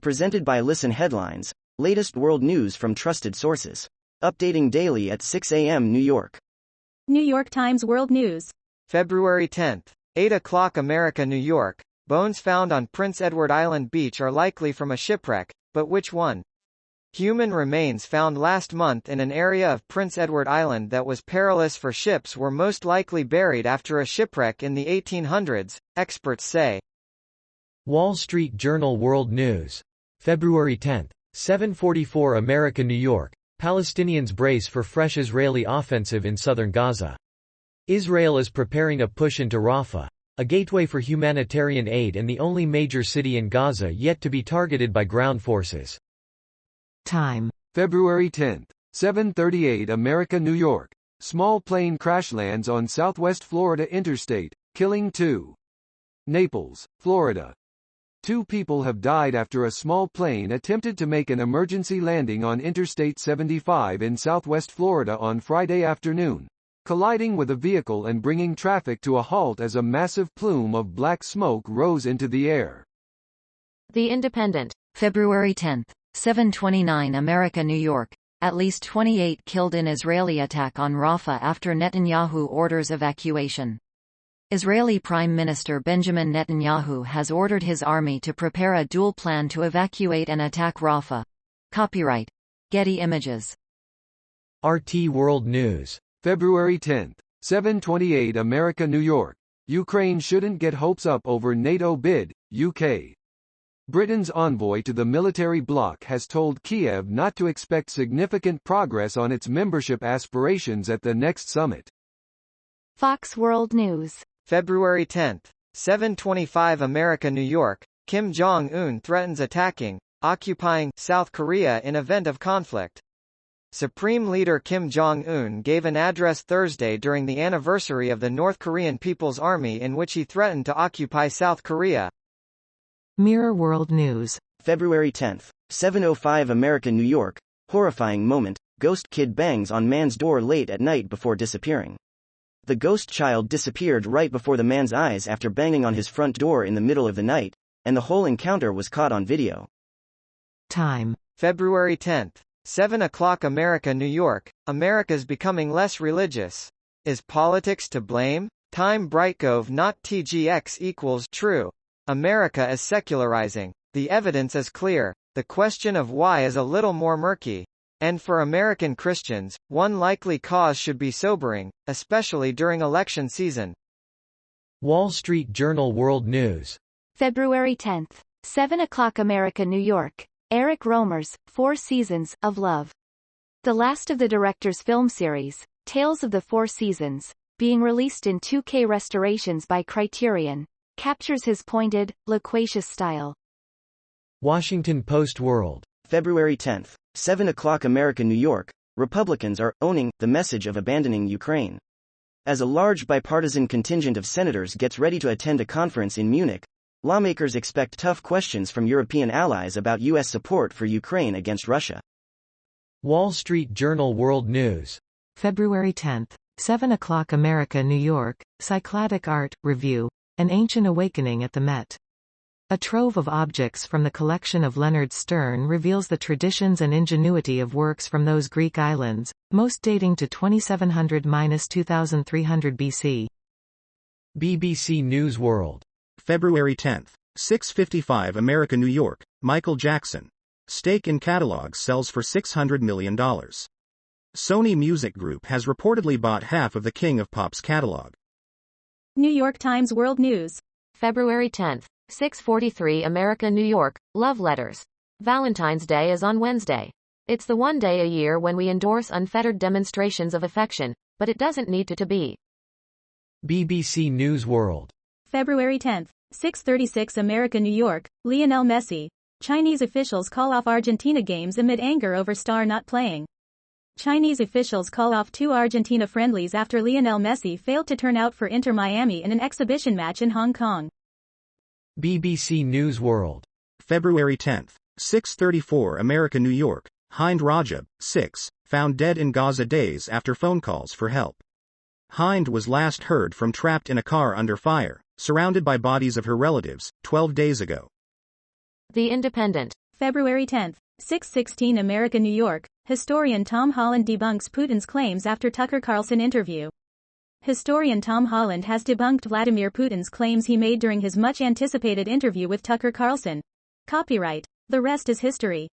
Presented by Listen Headlines, latest world news from trusted sources. Updating daily at 6 a.m. New York. New York Times World News. February 10th, 8 o'clock America, New York. Bones found on Prince Edward Island beach are likely from a shipwreck, but which one? Human remains found last month in an area of Prince Edward Island that was perilous for ships were most likely buried after a shipwreck in the 1800s, experts say. Wall Street Journal World News. February 10, 7:44 America, New York. Palestinians brace for fresh Israeli offensive in southern Gaza. Israel is preparing a push into Rafah, a gateway for humanitarian aid and the only major city in Gaza yet to be targeted by ground forces. Time. February 10, 7:38 America, New York. Small plane crash lands on Southwest Florida Interstate, killing 2. Naples, Florida. 2 people have died after a small plane attempted to make an emergency landing on Interstate 75 in Southwest Florida on Friday afternoon, colliding with a vehicle and bringing traffic to a halt as a massive plume of black smoke rose into the air. The Independent. February 10, 7:29 America, New York. At least 28 killed in Israeli attack on Rafah after Netanyahu orders evacuation. Israeli Prime Minister Benjamin Netanyahu has ordered his army to prepare a dual plan to evacuate and attack Rafah. Copyright Getty Images. RT World News. February 10, 7:28 America, New York. Ukraine shouldn't get hopes up over NATO bid, UK. Britain's envoy to the military bloc has told Kiev not to expect significant progress on its membership aspirations at the next summit. Fox World News. February 10, 7:25 America, New York. Kim Jong-un threatens attacking, occupying South Korea in event of conflict. Supreme Leader Kim Jong-un gave an address Thursday during the anniversary of the North Korean People's Army in which he threatened to occupy South Korea. Mirror World News. February 10, 7:05 America, New York. Horrifying moment, ghost kid bangs on man's door late at night before disappearing. The ghost child disappeared right before the man's eyes after banging on his front door in the middle of the night, and the whole encounter was caught on video. Time. February 10, 7 o'clock America, New York. America's becoming less religious. Is politics to blame? Time Brightcove not TGX equals true. America is secularizing. The evidence is clear. The question of why is a little more murky. And for American Christians, one likely cause should be sobering, especially during election season. Wall Street Journal World News. February 10, 7 o'clock America, New York. Eric Rohmer's 4 Seasons of Love. The last of the director's film series, Tales of the Four Seasons, being released in 2K restorations by Criterion, captures his pointed, loquacious style. Washington Post World. February 10, 7 o'clock America, New York. Republicans are owning the message of abandoning Ukraine. As a large bipartisan contingent of senators gets ready to attend a conference in Munich, lawmakers expect tough questions from European allies about U.S. support for Ukraine against Russia. Wall Street Journal World News. February 10, 7 o'clock America, New York. Cycladic Art Review. An Ancient Awakening at the Met. A trove of objects from the collection of Leonard Stern reveals the traditions and ingenuity of works from those Greek islands, most dating to 2700–2300 BC. BBC News World. February 10, 6:55 America, New York. Michael Jackson. Stake in catalog sells for $600 million. Sony Music Group has reportedly bought half of the King of Pop's catalog. New York Times World News. February 10, 6:43 America, New York. Love letters. Valentine's Day is on Wednesday. It's the one day a year when we endorse unfettered demonstrations of affection, but it doesn't need to be. BBC News World. February 10, 6:36 America, New York. Lionel Messi. Chinese officials call off Argentina games amid anger over star not playing. Chinese officials call off 2 Argentina friendlies after Lionel Messi failed to turn out for Inter Miami in an exhibition match in Hong Kong. BBC News World. February 10, 6:34 America, New York. Hind Rajab, 6, found dead in Gaza days after phone calls for help. Hind was last heard from trapped in a car under fire, surrounded by bodies of her relatives, 12 days ago. The Independent. February 10, 6:16 America, New York. Historian Tom Holland debunks Putin's claims after Tucker Carlson interview. Historian Tom Holland has debunked Vladimir Putin's claims he made during his much-anticipated interview with Tucker Carlson. Copyright. The rest is history.